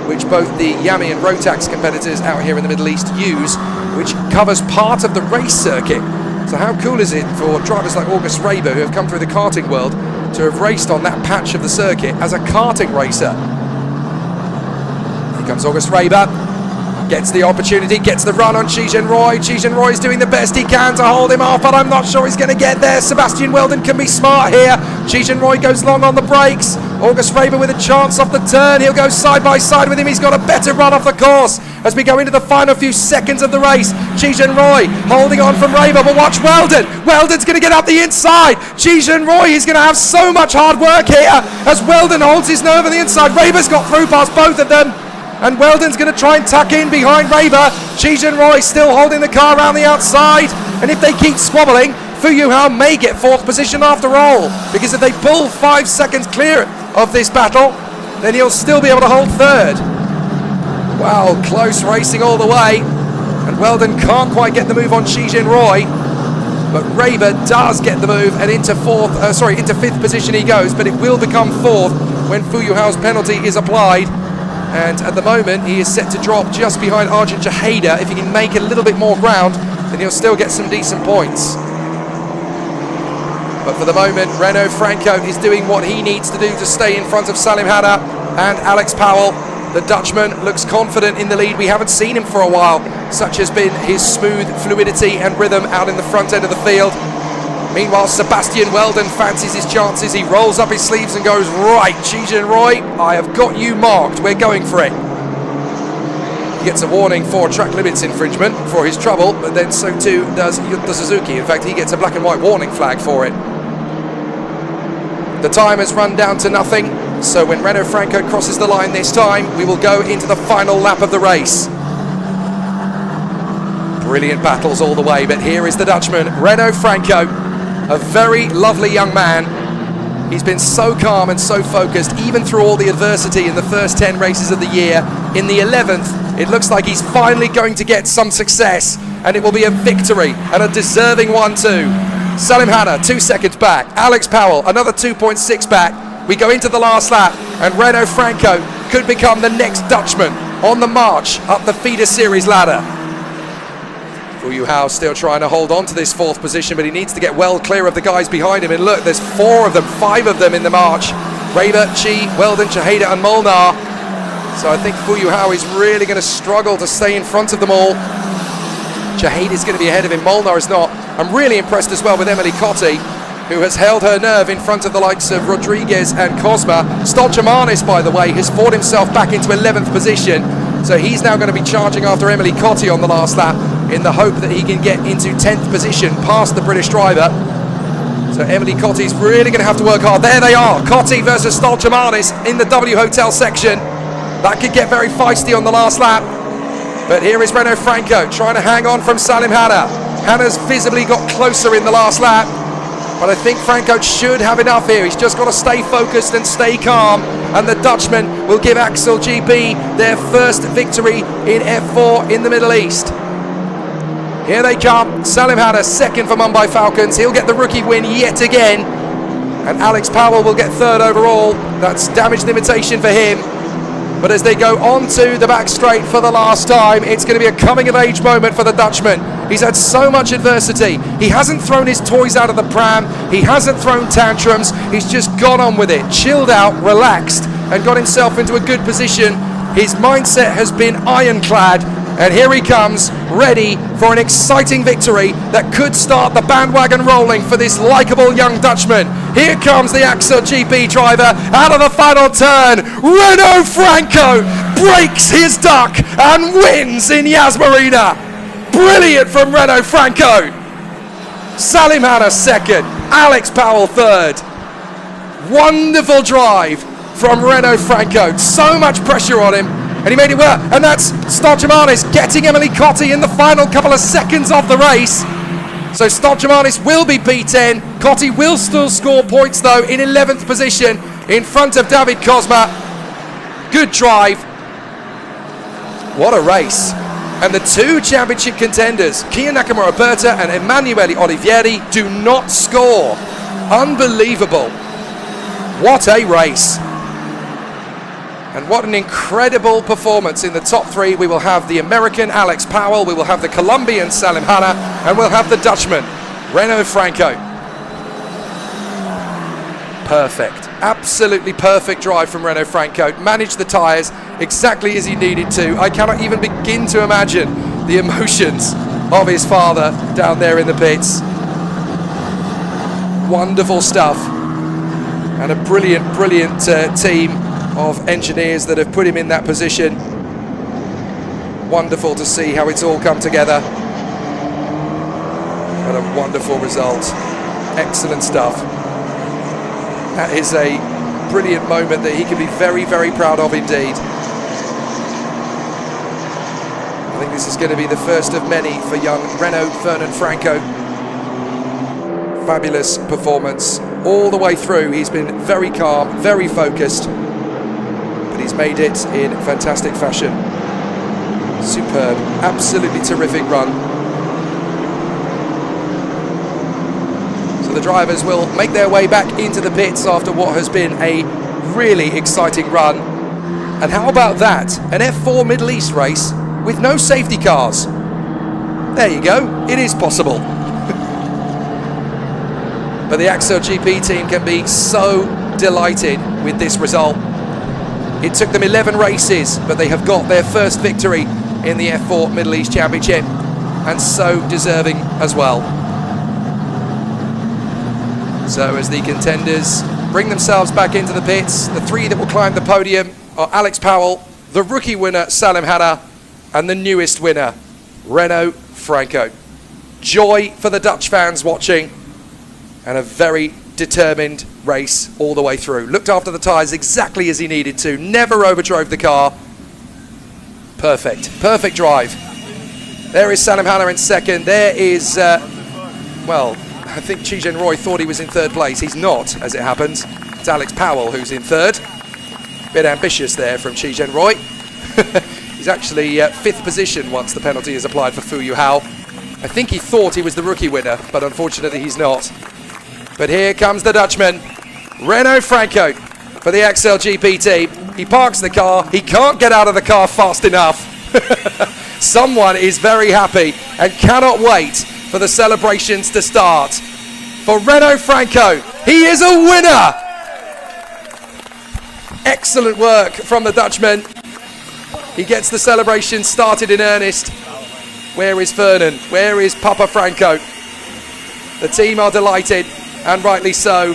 which both the Yami and Rotax competitors out here in the Middle East use, which covers part of the race circuit. So how cool is it for drivers like August Raber, who have come through the karting world, to have raced on that patch of the circuit as a karting racer? Here comes August Raber, gets the opportunity, gets the run on Chi Roy. Chi Roy is doing the best he can to hold him off, but I'm not sure he's going to get there. Sebastian Weldon can be smart here. Chi Roy goes long on the brakes. August Raber with a chance off the turn. He'll go side by side with him. He's got a better run off the course as we go into the final few seconds of the race. Chi Roy holding on from Raber, but watch Weldon. Weldon's going to get up the inside. Chi Roy is going to have so much hard work here as Weldon holds his nerve on the inside. Raber's got through past both of them, and Weldon's going to try and tuck in behind Raber. Chi Roy still holding the car around the outside, and if they keep squabbling, Fu Hao may get fourth position after all, because if they pull 5 seconds clear of this battle, then he'll still be able to hold third. Wow, close racing all the way, and Weldon can't quite get the move on Chi Roy, but Raber does get the move, and into fifth position he goes, but it will become fourth when Fu Hao's penalty is applied. And at the moment he is set to drop just behind Arjun Chaheda. If he can make a little bit more ground, then he'll still get some decent points. But for the moment, Renault Franco is doing what he needs to do to stay in front of Salim Hanna and Alex Powell. The Dutchman looks confident in the lead. We haven't seen him for a while. Such has been his smooth fluidity and rhythm out in the front end of the field. Meanwhile, Sebastian Weldon fancies his chances. He rolls up his sleeves and goes, right, Chi Roy, I have got you marked. We're going for it. He gets a warning for track limits infringement for his trouble, but then so too does Yuta Suzuki. In fact, he gets a black and white warning flag for it. The time has run down to nothing, so when Renault Franco crosses the line this time, we will go into the final lap of the race. Brilliant battles all the way, but here is the Dutchman, Renault Franco, a very lovely young man. He's been so calm and so focused, even through all the adversity in the first 10 races of the year. In the 11th, it looks like he's finally going to get some success, and it will be a victory, and a deserving one too. Salim Hanna, 2 seconds back. Alex Powell, another 2.6 back. We go into the last lap, and Renault Franco could become the next Dutchman on the march up the feeder series ladder. Fu Hao still trying to hold on to this fourth position, but he needs to get well clear of the guys behind him. And look, there's 4 of them, 5 of them in the march. Raber, Chi, Weldon, Chaheda and Molnar. So I think Fu Hao is really going to struggle to stay in front of them all. Chaheda is going to be ahead of him, Molnar is not. I'm really impressed as well with Emily Cotti, who has held her nerve in front of the likes of Rodriguez and Cosma. Stolchamanis, by the way, has fought himself back into 11th position. So he's now going to be charging after Emily Cotti on the last lap in the hope that he can get into 10th position past the British driver. So Emily Cotti's really going to have to work hard. There they are, Cotti versus Stolchamanis in the W Hotel section. That could get very feisty on the last lap. But here is Renault Franco trying to hang on from Salim Hanna. Hanna's visibly got closer in the last lap, but I think Franco should have enough here. He's just got to stay focused and stay calm, and the Dutchman will give Axel GP their first victory in F4 in the Middle East. Here they come. Salim Hanna second for Mumbai Falcons. He'll get the rookie win yet again, and Alex Powell will get third overall. That's damage limitation for him. But as they go onto the back straight for the last time, it's going to be a coming-of-age moment for the Dutchman. He's had so much adversity. He hasn't thrown his toys out of the pram. He hasn't thrown tantrums. He's just gone on with it, chilled out, relaxed, and got himself into a good position. His mindset has been ironclad, and here he comes, ready for an exciting victory that could start the bandwagon rolling for this likeable young Dutchman. Here comes the Axel GP driver out of the final turn. Renault Franco breaks his duck and wins in Yas Marina. Brilliant from Renault Franco. Salim Hanna second, Alex Powell third. Wonderful drive from Renault Franco. So much pressure on him, and he made it work. And that's Stojamanis getting Emily Cotti in the final couple of seconds of the race. So Stojamanis will be P10. Cotti will still score points though in 11th position in front of David Kozma. Good drive. What a race. And the two championship contenders, Kia Nakamura Berta and Emanuele Olivieri, do not score. Unbelievable. What a race. And what an incredible performance in the top three. We will have the American Alex Powell, we will have the Colombian Salim Hanna, and we'll have the Dutchman, Renault Franco. Perfect, absolutely perfect drive from Renault Franco. Managed the tyres exactly as he needed to. I cannot even begin to imagine the emotions of his father down there in the pits. Wonderful stuff. And a brilliant, brilliant team of engineers that have put him in that position. Wonderful to see how it's all come together. What a wonderful result. Excellent stuff. That is a brilliant moment that he can be very, very proud of indeed. I think this is going to be the first of many for young Renault Fernand Franco. Fabulous performance all the way through. He's been very calm, very focused, but he's made it in fantastic fashion. Superb, absolutely terrific run. So the drivers will make their way back into the pits after what has been a really exciting run. And how about that? An F4 Middle East race with no safety cars. There you go, it is possible. But the Axel GP team can be so delighted with this result. It took them 11 races, but they have got their first victory in the F4 Middle East Championship, and so deserving as well. So as the contenders bring themselves back into the pits, the three that will climb the podium are Alex Powell, the rookie winner Salim Hanna, and the newest winner, Renault Franco. Joy for the Dutch fans watching, and a very determined race all the way through. Looked after the tyres exactly as he needed to, never overdrove the car. Perfect, perfect drive. There is Salim Hanna in second. There is, well, I think Chi-Jen Roy thought he was in third place. He's not, as it happens. It's Alex Powell who's in third. Bit ambitious there from Chi-Jen Roy. He's actually fifth position once the penalty is applied for Fu Yu Hao. I think he thought he was the rookie winner, but unfortunately he's not. But here comes the Dutchman, Renault Franco, for the Axel GP team. He parks the car. He can't get out of the car fast enough. Someone is very happy and cannot wait for the celebrations to start. For Renault Franco, he is a winner. Excellent work from the Dutchman. He gets the celebration started in earnest. Where is Fernand? Where is Papa Franco? The team are delighted, and rightly so.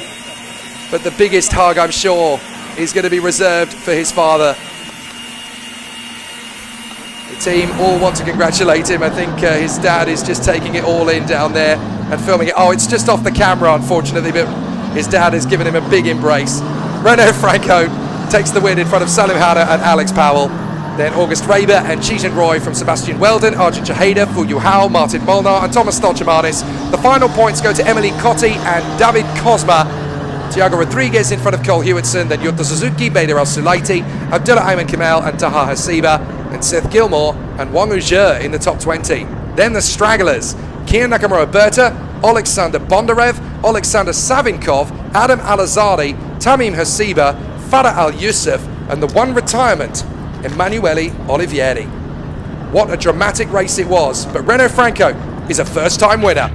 But the biggest hug, I'm sure, is going to be reserved for his father. The team all want to congratulate him. I think his dad is just taking it all in down there and filming it. Oh, it's just off the camera, unfortunately, but his dad has given him a big embrace. Renault Franco takes the win in front of Salim Hanna and Alex Powell. Then August Raber and Chetan Roy from Sebastian Weldon, Arjun Chaheda, Fu Yuhao, Martin Molnar and Thomas Stolchamanis. The final points go to Emily Cotti and David Cosma. Tiago Rodriguez in front of Cole Hewitson, then Yuta Suzuki, Bader El Sulaiti, Abdullah Ayman Kamel and Taha Hasiba, and Seth Gilmore and Wang Ujie in the top 20. Then the stragglers, Kian Nakamura Berta, Alexander Bondarev, Alexander Savinkov, Adam Alazadi, Tamim Hasiba, Farah Al Yusuf, and the one retirement, Emanuele Olivieri. What a dramatic race it was, but Renaud Franco is a first-time winner.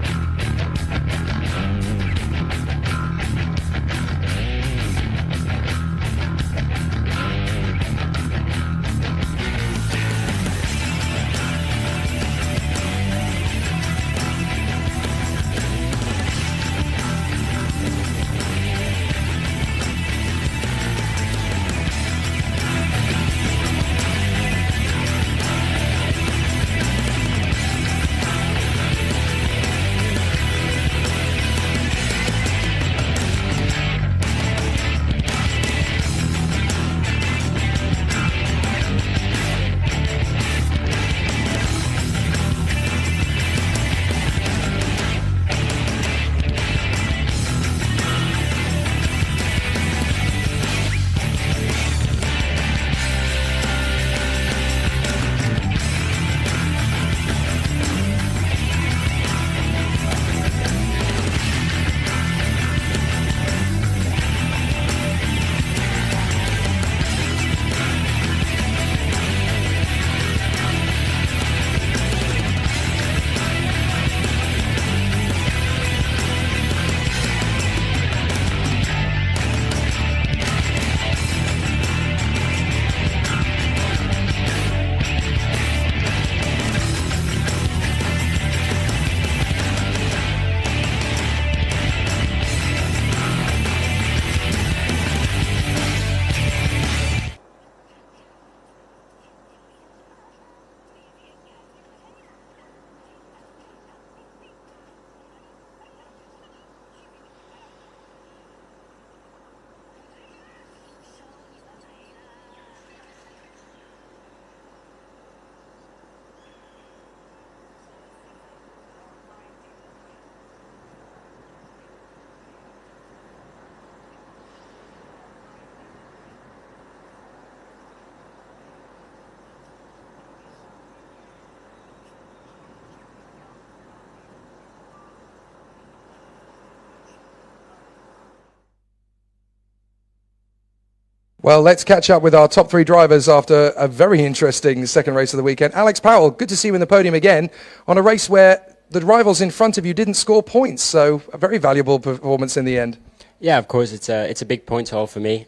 Well, let's catch up with our top three drivers after a very interesting second race of the weekend. Alex Powell, good to see you in the podium again on a race where the rivals in front of you didn't score points, so a very valuable performance in the end. Yeah, of course, it's a big points haul for me.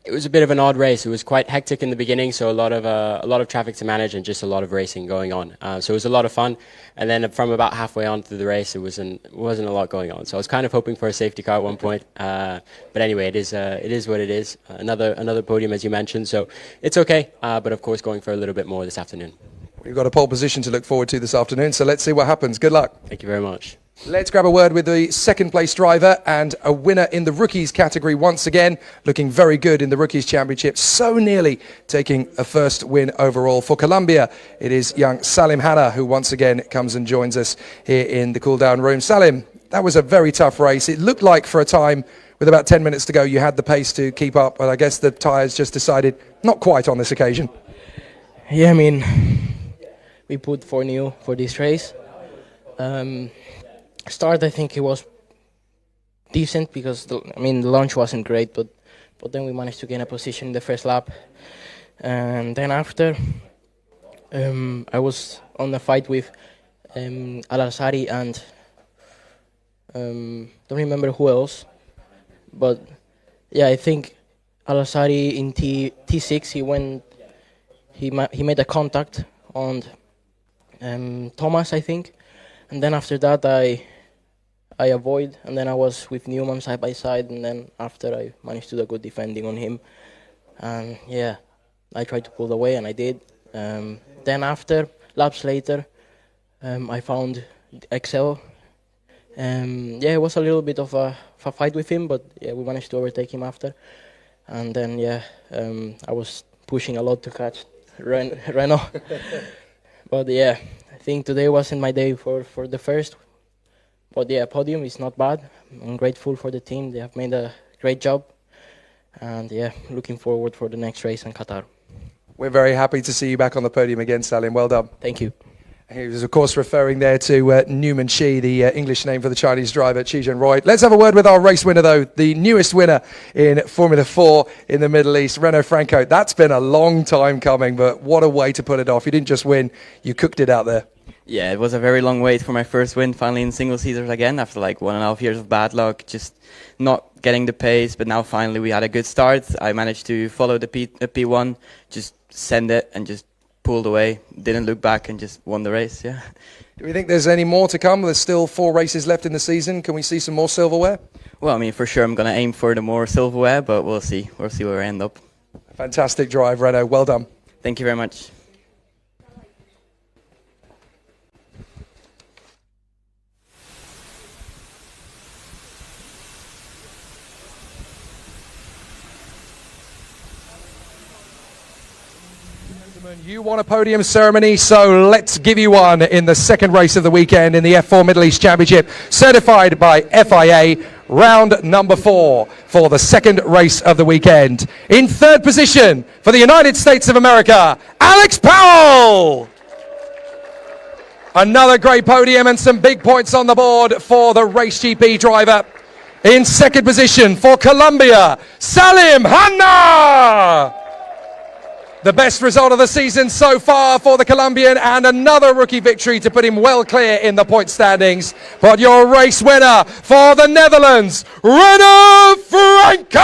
It was a bit of an odd race. It was quite hectic in the beginning, so a lot of traffic to manage and just a lot of racing going on. So it was a lot of fun. And then from about halfway on through the race, it wasn't a lot going on. So I was kind of hoping for a safety car at one point. But anyway, it is what it is. Another podium, as you mentioned. So it's okay. But of course, going for a little bit more this afternoon. We've got a pole position to look forward to this afternoon. So let's see what happens. Good luck. Thank you very much. Let's grab a word with the second place driver and a winner in the rookies category once again, looking very good in the rookies championship, so nearly taking a first win overall. For Colombia, it is young Salim Hanna who once again comes and joins us here in the cool down room. Salim, that was a very tough race. It looked like for a time, with about 10 minutes to go, you had the pace to keep up, but I guess the tyres just decided not quite on this occasion. Yeah, I mean, we put 4 new for this race. Start, I think it was decent because the launch wasn't great, but then we managed to gain a position in the first lap, and then after I was on the fight with Al-Azari and don't remember who else, but yeah, I think Al-Azari in T6 he made a contact on Thomas, I think, and then after that I avoid, and then I was with Newman side by side, and then after I managed to do a good defending on him, and yeah, I tried to pull away, and I did. Then after, laps later, I found Excel. Yeah, it was a little bit of a fight with him, but yeah, we managed to overtake him after, and then yeah, I was pushing a lot to catch Renault. But yeah, I think today wasn't my day for the first. But yeah, podium is not bad. I'm grateful for the team. They have made a great job. And yeah, looking forward for the next race in Qatar. We're very happy to see you back on the podium again, Salim. Well done. Thank you. He was, of course, referring there to Newman Chi, the English name for the Chinese driver, Chi Zhenroy. Let's have a word with our race winner, though, the newest winner in Formula 4 in the Middle East, Renault Franco. That's been a long time coming, but what a way to put it off. You didn't just win, you cooked it out there. Yeah, it was a very long wait for my first win, finally in single seaters again, after like 1.5 years of bad luck, just not getting the pace, but now finally we had a good start. I managed to follow the P1, just send it and just pulled away, didn't look back and just won the race, yeah. Do we think there's any more to come? There's still 4 races left in the season. Can we see some more silverware? Well, I mean, for sure I'm going to aim for the more silverware, but we'll see. We'll see where we end up. Fantastic drive, Renault. Well done. Thank you very much. You want a podium ceremony, so let's give you one in the second race of the weekend in the F4 Middle East Championship, certified by FIA, round number 4 for the second race of the weekend. In third position for the United States of America, Alex Powell. Another great podium and some big points on the board for the Race GP driver. In second position for Colombia, Salim Hanna. The best result of the season so far for the Colombian, and another rookie victory to put him well clear in the point standings. But your race winner for the Netherlands, Renault Franco!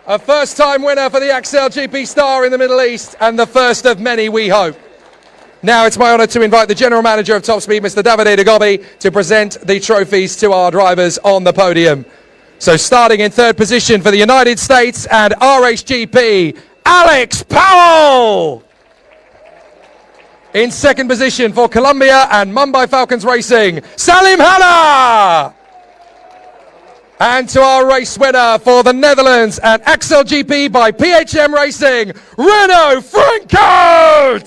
A first-time winner for the Axel GP star in the Middle East, and the first of many, we hope. Now it's my honour to invite the General Manager of Top Speed, Mr. Davide de Gobbi, to present the trophies to our drivers on the podium. So starting in third position for the United States and RHGP, Alex Powell. In second position for Colombia and Mumbai Falcons Racing, Salim Hanna. And to our race winner for the Netherlands and Axel GP by PHM Racing, Renault Franco.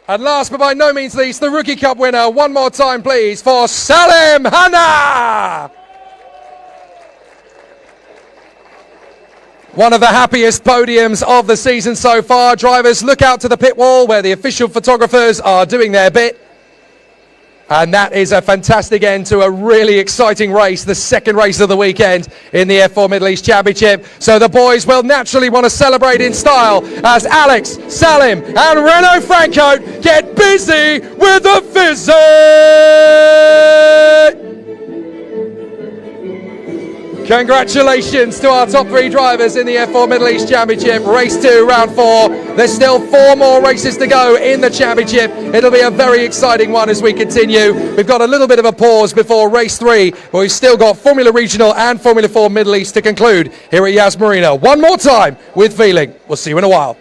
And last but by no means least, the Rookie Cup winner, one more time please, for Salim Hanna. One of the happiest podiums of the season so far. Drivers, look out to the pit wall where the official photographers are doing their bit. And that is a fantastic end to a really exciting race, the second race of the weekend in the F4 Middle East Championship. So the boys will naturally want to celebrate in style as Alex, Salim and Renault Franco get busy with the visit. Congratulations to our top 3 drivers in the F4 Middle East Championship. Race 2, round 4. There's still 4 more races to go in the championship. It'll be a very exciting one as we continue. We've got a little bit of a pause before race 3, but we've still got Formula Regional and Formula 4 Middle East to conclude here at Yas Marina. One more time with feeling. We'll see you in a while.